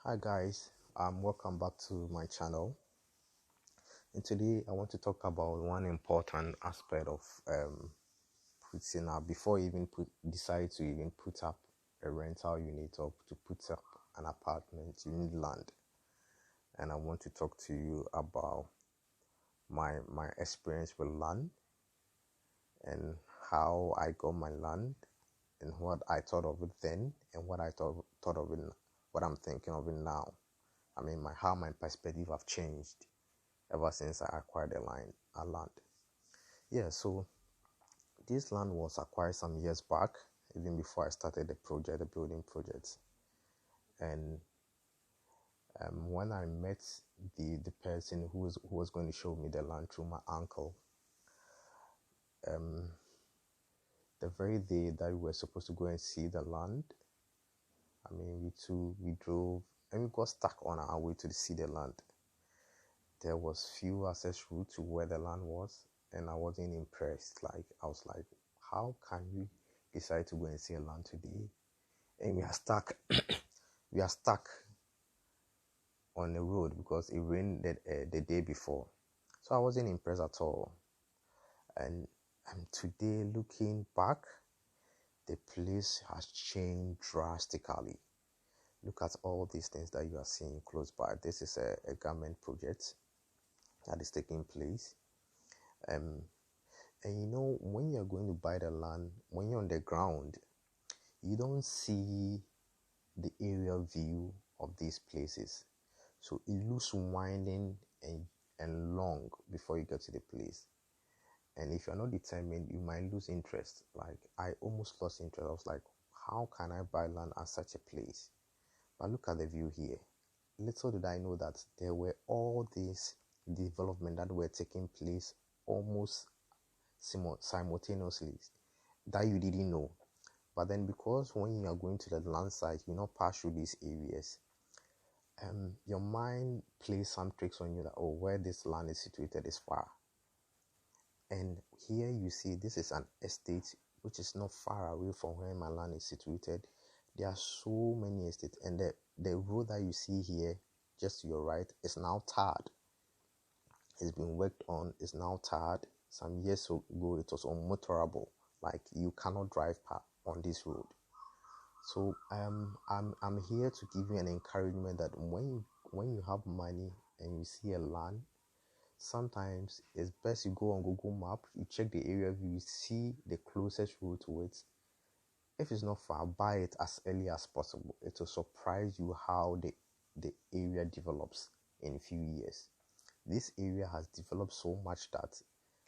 Hi guys, welcome back to my channel. And today I want to talk about one important aspect of putting up before you even decide to even put up a rental unit or to put up an apartment. You need land, and I want to talk to you about my experience with land and how I got my land and what I thought of it then and what I thought of it, what I'm thinking of it now. I mean, how my perspective have changed ever since I acquired a land. Yeah, so this land was acquired some years back, even before I started the building project. And when I met the person who was going to show me the land through my uncle, um, the very day that we were supposed to go and see the land, I mean, we drove and we got stuck on our way to see the land. There was few access route to where the land was, and I wasn't impressed. Like I was like, how can we decide to go and see a land today, and we are stuck? We are stuck on the road because it rained the day before, so I wasn't impressed at all. And today, looking back, the place has changed drastically. Look at all these things that you are seeing close by. This is a government project that is taking place. Um, And when you're going to buy the land, when you're on the ground, you don't see the aerial view of these places. So it looks winding and long before you get to the place. And if you're not determined, you might lose interest. Like I almost lost interest. I was like, how can I buy land at such a place? But look at the view here. Little did I know that there were all these development that were taking place almost simultaneously that you didn't know. But then, because when you are going to the land site, you not pass through these areas, your mind plays some tricks on you that, oh, where this land is situated is far. And here you see this is an estate which is not far away from where my land is situated. There are so many estates, and the road that you see here just to your right is now tarred. It's been worked on, it's now tarred. Some years ago it was unmotorable, like you cannot drive on this road. So I'm here to give you an encouragement that when you have money and you see a land, sometimes it's best you go on Google Map, you check the area view, you see the closest road to it. If it's not far, buy it as early as possible. It will surprise you how the area develops in a few years. This area has developed so much that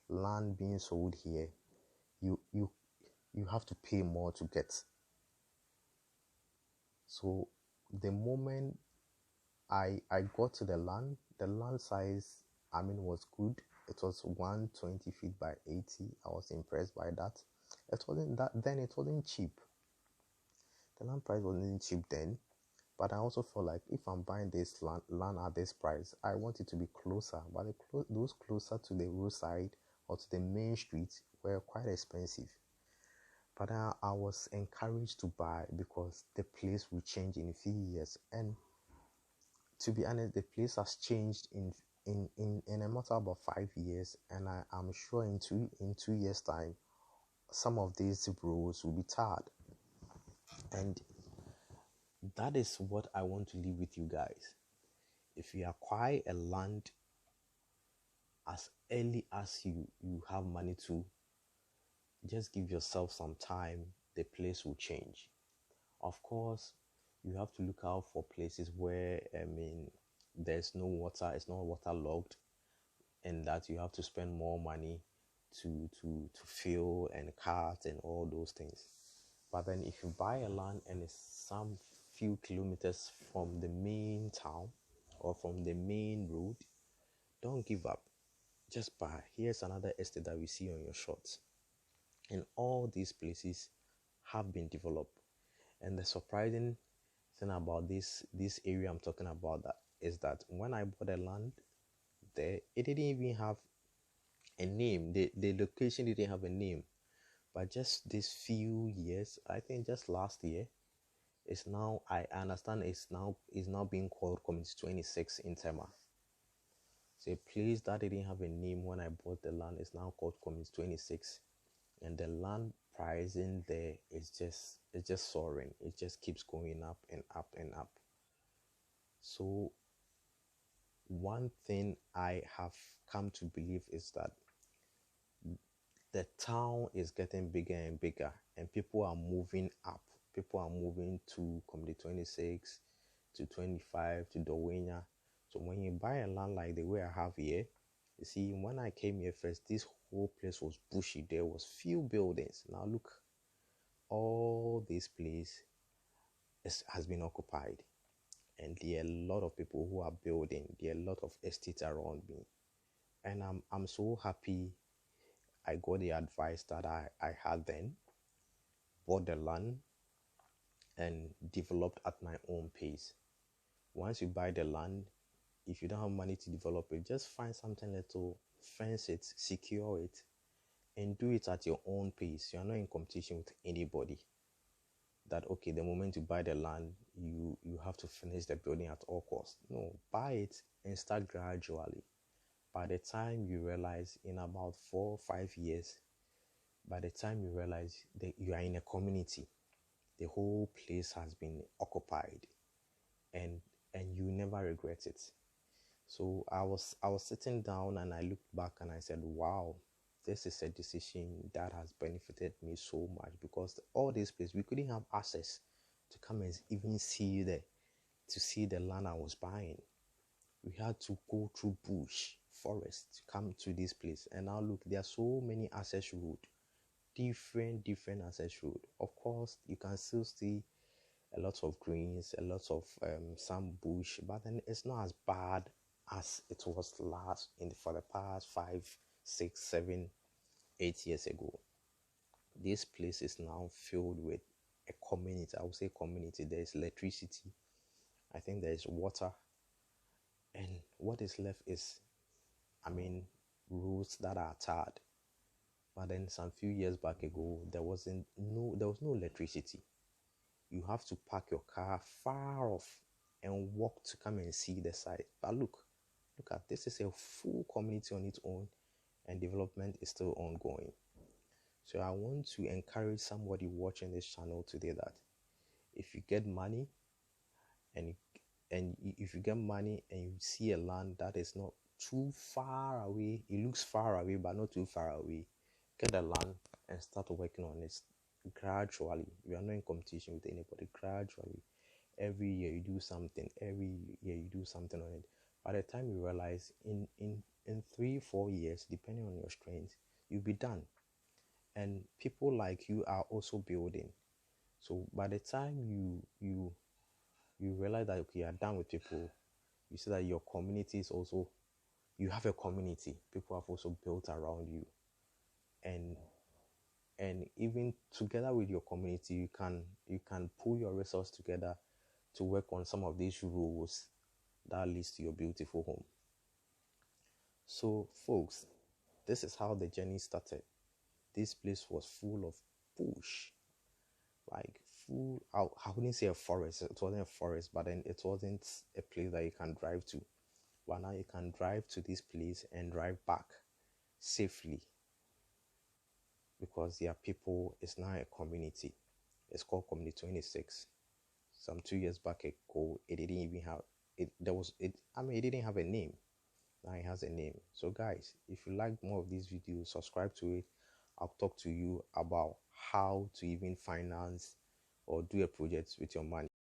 land being sold here, you have to pay more to get. So the moment I got to the land size, I mean, was good. It was 120 feet by 80. I was impressed by that. It wasn't cheap. The land price wasn't cheap then, but I also felt like if I'm buying this land at this price, I want it to be closer. But those closer to the roadside or to the main street were quite expensive. But I was encouraged to buy because the place will change in a few years. And to be honest, the place has changed in a matter of about 5 years. And I'm sure in 2 years' time, some of these roads will be tarred. And that is what I want to leave with you guys. If you acquire a land as early as you have money to, just give yourself some time, the place will change. Of course, you have to look out for places where there's no water, it's not waterlogged, and that you have to spend more money to fill and cart and all those things. But then if you buy a land and it's some few kilometers from the main town or from the main road, don't give up. Just buy. Here's another estate that we see on your shots. And all these places have been developed. And the surprising thing about this area I'm talking about that is that when I bought the land there, it didn't even have a name. The location didn't have a name. But just these few years, I think just last year, It's now, I understand it's now being called Community 26 in Tema. So a place that didn't have a name when I bought the land is now called Community 26. And the land pricing there is just soaring. It just keeps going up and up and up. So one thing I have come to believe is that the town is getting bigger and bigger, and people are moving up. People are moving to Community 26, to 25, to Dowenya. So when you buy a land like the way I have here, you see, when I came here first, this whole place was bushy. There was few buildings. Now look, all this place has been occupied, and there are a lot of people who are building. There are a lot of estates around me, and I'm so happy I got the advice that I had then, bought the land, and developed at my own pace. Once you buy the land, if you don't have money to develop it, just find something little, fence it, secure it, and do it at your own pace. You are not in competition with anybody. That okay, the moment you buy the land, you have to finish the building at all costs. No, buy it and start gradually. By the time you realize, in about 4 or 5 years, by the time you realize that you are in a community, the whole place has been occupied, and you never regret it. So I was sitting down and I looked back and I said, wow, this is a decision that has benefited me so much, because all these places we couldn't have access to come and even see to see the land I was buying. We had to go through bush, forest to come to this place. And now look, there are so many access roads, different access road. Of course, you can still see a lot of greens, a lot of some bush, but then it's not as bad as it was for the past 5, 6, 7, 8 years ago. This place is now filled with a community. I would say community. There is electricity. I think there is water, and what is left is, roads that are tarred. But then some few years back ago, there was no electricity. You have to park your car far off and walk to come and see the site. But look at this, is a full community on its own, and development is still ongoing. So I want to encourage somebody watching this channel today that if you get money and if you get money and you see a land that is not too far away, it looks far away but not too far away, get the land and start working on it gradually. You are not in competition with anybody. Gradually, every year you do something, every year you do something on it. By the time you realize, in 3-4 years, depending on your strength, you'll be done, and people like you are also building. So by the time you realize that okay, you are done with people, you see that your community is also, you have a community, people have also built around you, and even together with your community, you can pull your resources together to work on some of these rules that leads to your beautiful home. So folks, this is how the journey started. This place was full of bush, like full, I wouldn't say a forest, it wasn't a forest, but then it wasn't a place that you can drive to. But now you can drive to this place and drive back safely, because there are people. It's now a community. It's called Community 26. Some 2 years back ago, it didn't even have it. It didn't have a name. Now it has a name. So guys, if you like more of these videos, subscribe to it. I'll talk to you about how to even finance or do a project with your money.